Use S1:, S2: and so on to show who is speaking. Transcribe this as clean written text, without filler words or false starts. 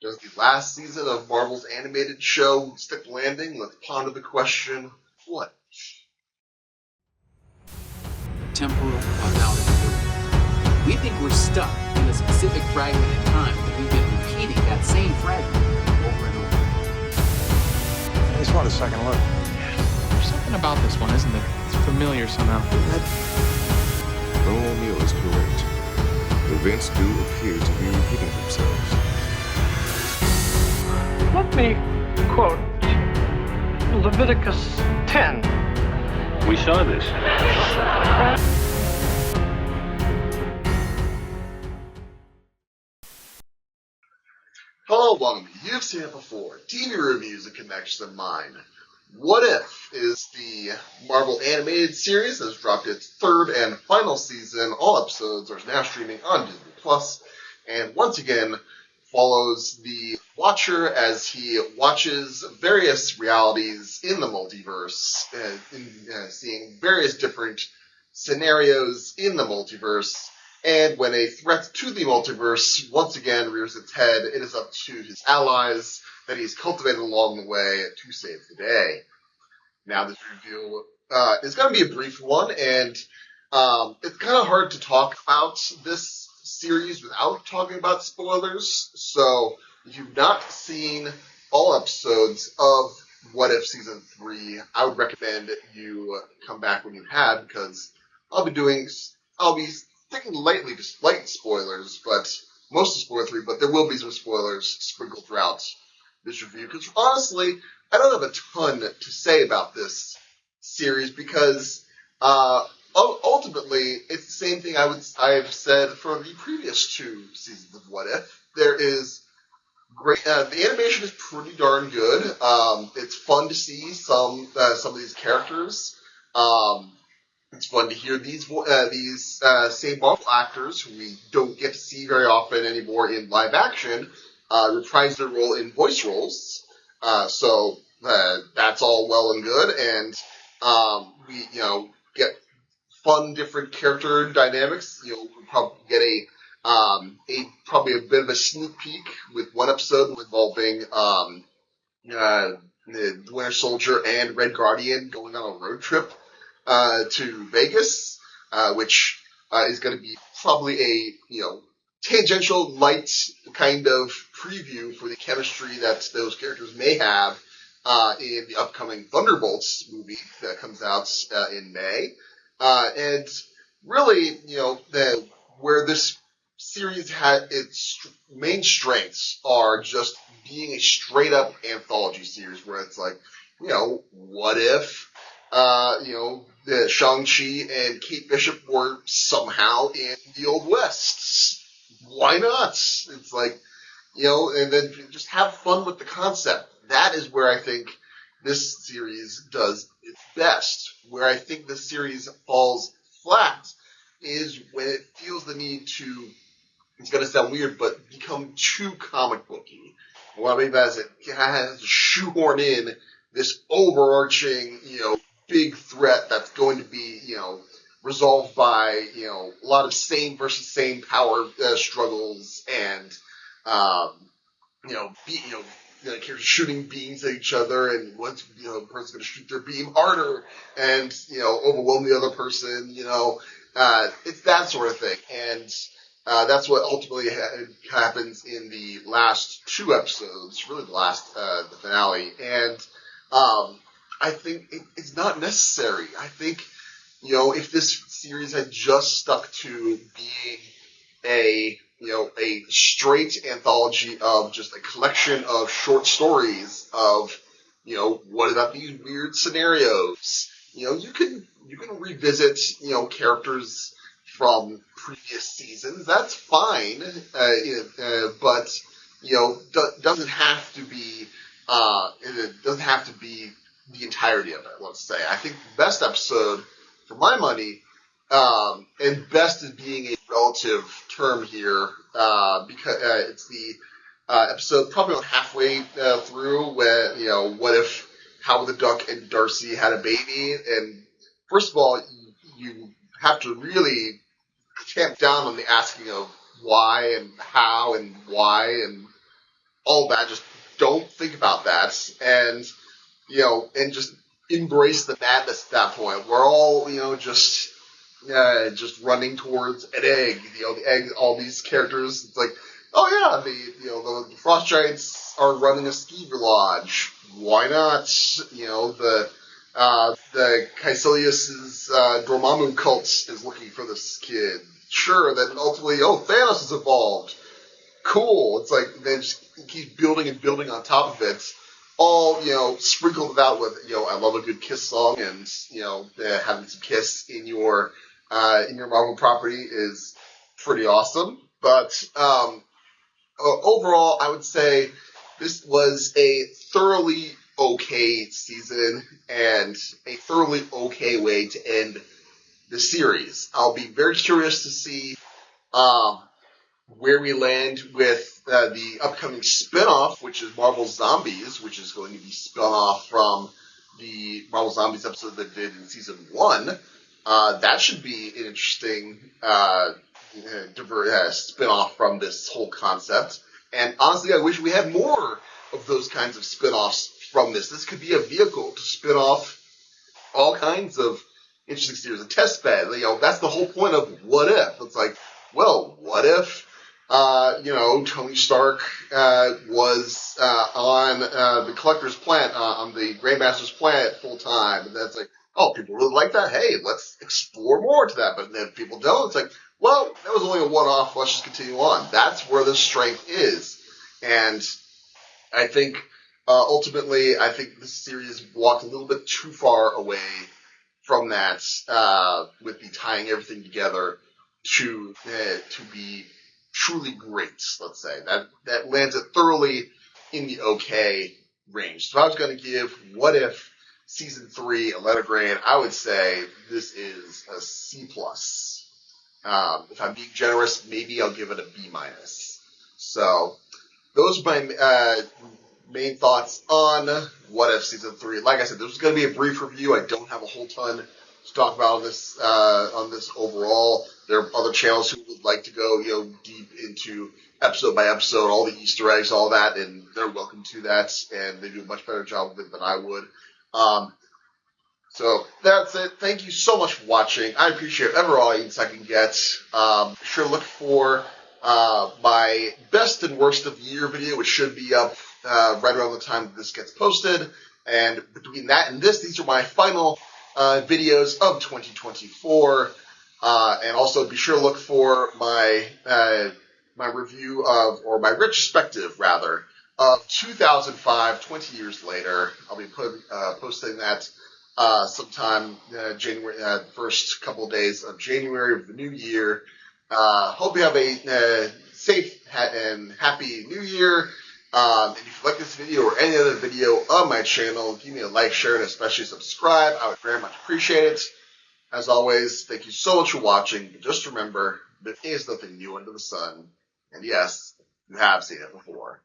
S1: Does the last season of Marvel's animated show stick landing? Let's ponder the question, what?
S2: Temporal causality. We think we're stuck in a specific fragment in time, but we've been repeating that same fragment over and over.
S3: I just want a second look.
S4: There's something about this one, isn't there? It's familiar somehow.
S5: Colonel O'Neill is correct. Events do appear to be repeating themselves.
S6: Let me quote Leviticus 10.
S7: We saw this.
S1: Hello, welcome. You've seen it before. TV reviews and connections of mine. What If is the Marvel animated series that has dropped its third and final season. All episodes are now streaming on Disney Plus, and once again follows the watcher as he watches various realities in the multiverse, seeing various different scenarios in the multiverse. And when a threat to the multiverse once again rears its head, it is up to his allies that he's cultivated along the way to save the day. Now, this review is going to be a brief one, and it's kind of hard to talk about this series without talking about spoilers. So, if you've not seen all episodes of What If Season 3, I would recommend you come back when you have, because I'll be sticking lightly to slight spoilers, but most of spoiler 3, but there will be some spoilers sprinkled throughout this review, because honestly, I don't have a ton to say about this series, because ultimately, it's the same thing I've said for the previous two seasons of What If. There is great. The animation is pretty darn good. It's fun to see some of these characters. It's fun to hear these same Marvel actors who we don't get to see very often anymore in live action reprise their role in voice roles. So that's all well and good, and we get fun different character dynamics. We'll probably get probably a bit of a sneak peek with one episode involving the Winter Soldier and Red Guardian going on a road trip to Vegas, which is going to be probably a tangential, light kind of preview for the chemistry that those characters may have in the upcoming Thunderbolts movie that comes out in May. And really, where this series had its main strengths are just being a straight-up anthology series where it's like, what if Shang-Chi and Kate Bishop were somehow in the Old West? Why not? It's like, and then just have fun with the concept. That is where I think this series does its best. Where I think this series falls flat is when it feels the need to, it's going to sound weird, but become too comic booky. What I mean by that is it has to shoehorn in this overarching, big threat that's going to be, resolved by, a lot of same versus same power struggles and, characters shooting beams at each other, and what's, the person's going to shoot their beam harder and, overwhelm the other person, it's that sort of thing. And, that's what ultimately happens in the last two episodes, really the finale. And, I think it's not necessary. I think, if this series had just stuck to being a straight anthology of just a collection of short stories of, what about these weird scenarios? You can revisit, characters from previous seasons. That's fine. But, doesn't have to be, it doesn't have to be the entirety of it, let's say. I think the best episode, for my money, and best is being a relative term here, because it's the episode probably about halfway through where, what if Howard the Duck and Darcy had a baby? And first of all, you have to really tamp down on the asking of why and how and why and all that. Just don't think about that, and and just embrace the madness at that point. We're all just running towards an egg. The egg. All these characters. It's like, oh yeah, the Frost Giants are running a skeever lodge. Why not? The Caecilius' Dormammu cult is looking for this kid. Sure, then ultimately, Thanos is involved. Cool. It's like, then just keep building and building on top of it. All, sprinkled out with, I love a good Kiss song, and, having some Kiss in your Marvel property is pretty awesome. But, overall, I would say this was a thoroughly okay season and a thoroughly okay way to end the series. I'll be very curious to see where we land with the upcoming spin-off, which is Marvel Zombies, which is going to be spun off from the Marvel Zombies episode that did in season 1. That should be an interesting spin-off from this whole concept. And honestly, I wish we had more of those kinds of spin-offs from this. This could be a vehicle to spin off all kinds of interesting series, a test bed. That's the whole point of What If. It's like, well, what if Tony Stark was on the Collector's plant, on the Grandmaster's planet full time, and that's like, oh, people really like that. Hey, let's explore more to that. But then if people don't, it's like, well, that was only a one-off. Let's just continue on. That's where the strength is, and I think ultimately, I think this series walked a little bit too far away from that, with the tying everything together to be truly great. Let's say that lands it thoroughly in the okay range. So if I was going to give What If season 3 a letter grade, I would say this is a C+. If I'm being generous, maybe I'll give it a B-. So those are my main thoughts on What If season 3. Like I said, this is going to be a brief review. I don't have a whole ton to talk about on this overall. There are other channels who would like to go, deep into episode by episode, all the Easter eggs, all that, and they're welcome to that, and they do a much better job of it than I would. So that's it. Thank you so much for watching. I appreciate every audience I can get. Be sure to look for my best and worst of the year video, which should be up right around the time that this gets posted. And between that and this, these are my final videos of 2024. And also be sure to look for my my review of, or my retrospective rather, of 2005, 20 years later. I'll be posting that sometime January, first couple of days of January of the new year. Hope you have a safe and happy new year. And if you like this video or any other video on my channel, give me a like, share, and especially subscribe. I would very much appreciate it. As always, thank you so much for watching. But just remember, there is nothing new under the sun. And yes, you have seen it before.